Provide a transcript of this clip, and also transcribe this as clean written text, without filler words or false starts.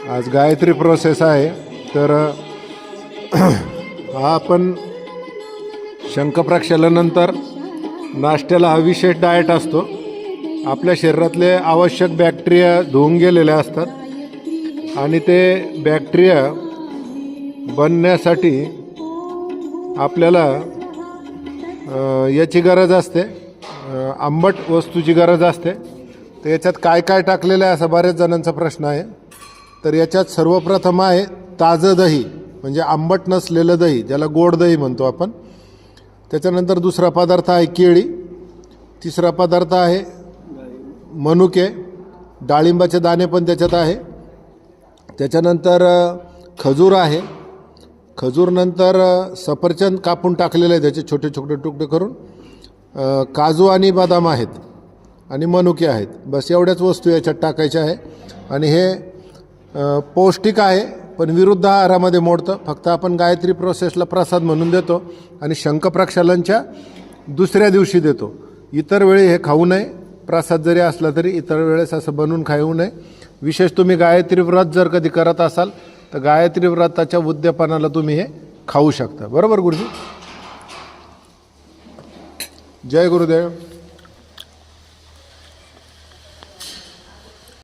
आज गायत्री प्रोसेस आहे. तर हा आपण शंखप्रक्षालनानंतर नाश्त्याला हा विशेष डाएट असतो. आपल्या शरीरातले आवश्यक बॅक्टेरिया धुवून गेलेले असतात आणि ते बॅक्टेरिया बनण्यासाठी आपल्याला याची गरज असते, आंबट वस्तूची गरज असते. तर याच्यात काय काय टाकलेलं आहे असा बऱ्याच जणांचा प्रश्न आहे. तर याच्यात सर्वप्रथम आहे ताजं दही, म्हणजे आंबट नसलेलं दही, ज्याला गोड दही म्हणतो आपण. त्याच्यानंतर दुसरा पदार्थ आहे केळी. तिसरा पदार्थ आहे मनुके, डाळिंबाचे दाणे पण त्याच्यात आहे. त्याच्यानंतर खजूर आहे. खजूरनंतर सफरचंद कापून टाकलेले आहे, त्याचे छोटे छोटे तुकडे करून. काजू आणि बदाम आहेत आणि मनुके आहेत. बस एवढ्याच वस्तू याच्यात टाकायच्या आहे. आणि हे पौष्टिक आहे पण विरुद्ध आहारामध्ये मोडतं. फक्त आपण गायत्री प्रोसेसला प्रसाद म्हणून देतो आणि शंखप्रक्षालनच्या दुसऱ्या दिवशी देतो. इतर वेळी हे खाऊ नये. प्रसाद जरी असला तरी इतर वेळेस असं बनवून खाऊ नये. विशेष तुम्ही गायत्री व्रत जर कधी करत असाल तर गायत्री व्रताच्या उद्यापनाला तुम्ही हे खाऊ शकता. बरोबर गुरुजी? जय गुरुदेव.